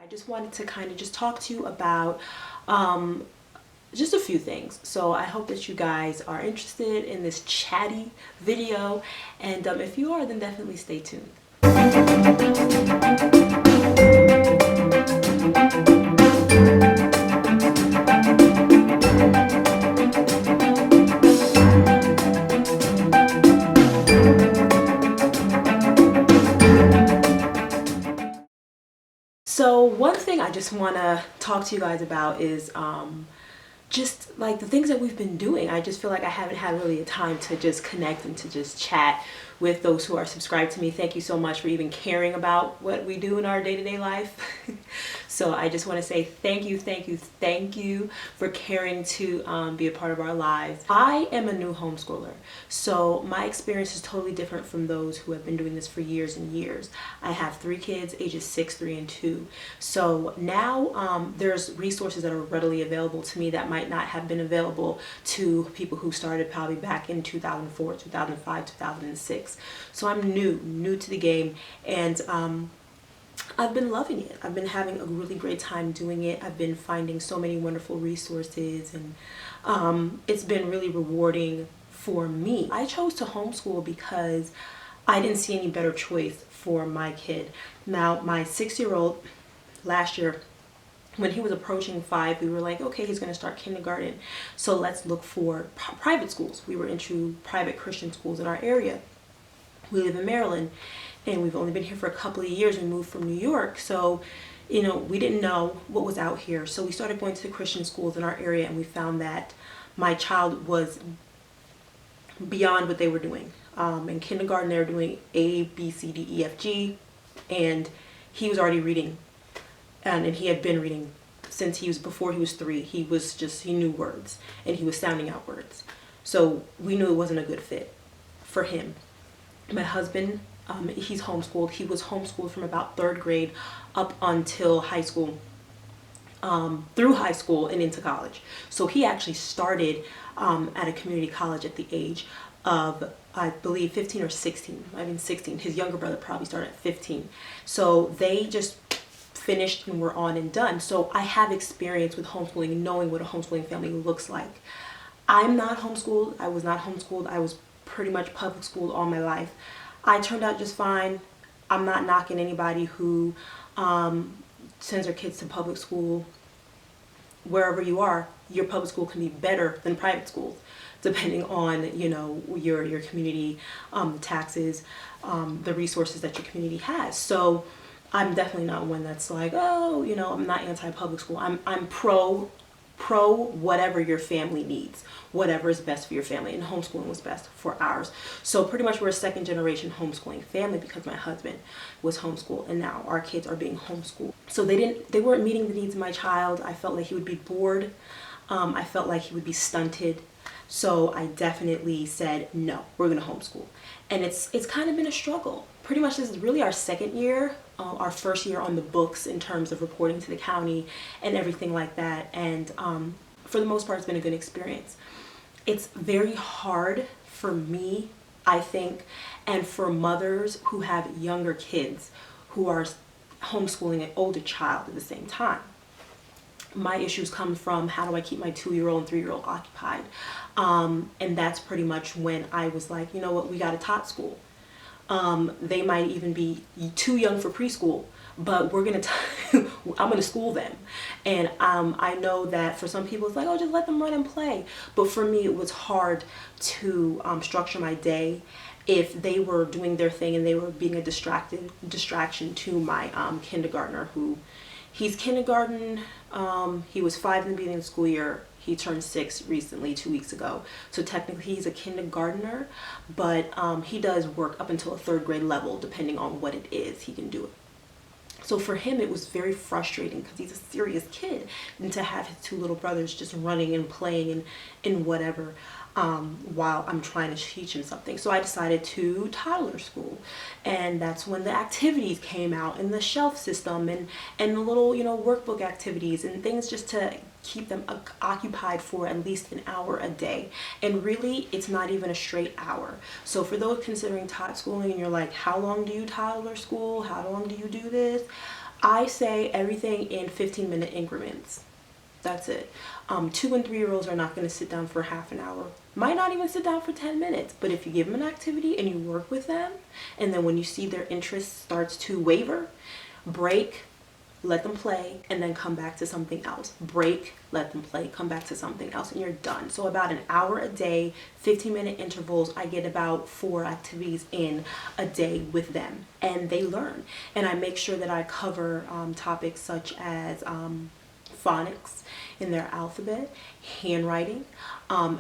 just wanted to kind of just talk to you about just a few things. So I hope that you guys are interested in this chatty video, and if you are, then definitely stay tuned. So one thing I just want to talk to you guys about is just like the things that we've been doing. I just feel like I haven't had really a time to just connect and to just chat with those who are subscribed to me. Thank you so much for even caring about what we do in our day-to-day life. So I just want to say thank you for caring to be a part of our lives. I am a new homeschooler, so my experience is totally different from those who have been doing this for years and years. I have 3 kids, ages 6, 3, and 2. So now there's resources that are readily available to me that might not have been available to people who started probably back in 2004, 2005, 2006. So I'm new to the game, and I've been loving it. I've been having a really great time doing it. I've been finding so many wonderful resources, and it's been really rewarding for me. I chose to homeschool because I didn't see any better choice for my kid. Now, my 6-year-old, last year, when he was approaching 5, we were like, okay, he's going to start kindergarten, so let's look for private schools. We were into private Christian schools in our area. We live in Maryland, and we've only been here for a couple of years. We moved from New York, so we didn't know what was out here. So we started going to the Christian schools in our area, and we found that my child was beyond what they were doing. In kindergarten, they were doing A, B, C, D, E, F, G, and he was already reading, and he had been reading since before he was 3. He knew words, and he was sounding out words. So we knew it wasn't a good fit for him. My husband, he's homeschooled. He was homeschooled from about 3rd grade up until high school, through high school and into college. So he actually started at a community college at the age of, I believe, 15 or 16. I mean 16. His younger brother probably started at 15. So they just finished and were on and done. So I have experience with homeschooling, knowing what a homeschooling family looks like. I'm not homeschooled. I was not homeschooled. I was pretty much public schooled all my life. I turned out just fine. I'm not knocking anybody who sends their kids to public school. Wherever you are, your public school can be better than private schools, depending on your community, the taxes, the resources that your community has. So I'm definitely not one that's like, oh, I'm not anti-public school. I'm pro whatever your family needs, whatever is best for your family, and homeschooling was best for ours. So pretty much we're a 2nd generation homeschooling family because my husband was homeschooled, and now our kids are being homeschooled. So they weren't meeting the needs of my child. I felt like he would be bored. I felt like he would be stunted. So I definitely said, no, we're gonna homeschool. And it's kind of been a struggle. Pretty much this is really our 2nd year, our 1st year on the books in terms of reporting to the county and everything like that. And for the most part, it's been a good experience. It's very hard for me, I think, and for mothers who have younger kids who are homeschooling an older child at the same time. My issues come from, how do I keep my 2-year-old and 3-year-old occupied? And that's pretty much when I was like, you know what, we got a tot school. They might even be too young for preschool, but I'm gonna school them. And I know that for some people it's like, oh, just let them run and play. But for me, it was hard to structure my day if they were doing their thing and they were being a distraction to my kindergartner, who he's kindergarten. He was 5 in the beginning of the school year. He turned 6 recently, 2 weeks ago. So technically he's a kindergartner, but he does work up until a 3rd grade level, depending on what it is, he can do it. So for him, it was very frustrating because he's a serious kid, and to have his 2 little brothers just running and playing and whatever, while I'm trying to teach him something. So I decided to toddler school, and that's when the activities came out, and the shelf system, and the little workbook activities and things, just to keep them occupied for at least an hour a day. And really, it's not even a straight hour. So for those considering tot schooling and you're like, how long do you toddler school? How long do you do this? I say everything in 15-minute increments. That's it. 2 and 3-year-olds are not going to sit down for half an hour. Might not even sit down for 10 minutes. But if you give them an activity and you work with them, and then when you see their interest starts to waver, break, let them play, and then come back to something else. Break, let them play, come back to something else, and you're done. So about an hour a day, 15-minute intervals, I get about 4 activities in a day with them, and they learn. And I make sure that I cover topics such as phonics in their alphabet, handwriting,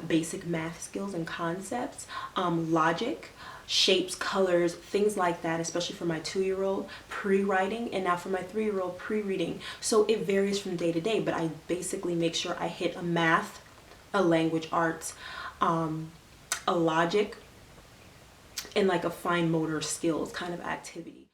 basic math skills and concepts, logic, shapes, colors, things like that, especially for my 2-year-old, pre-writing, and now for my 3-year-old, pre-reading. So it varies from day to day, but I basically make sure I hit a math, a language arts, a logic, and like a fine motor skills kind of activity.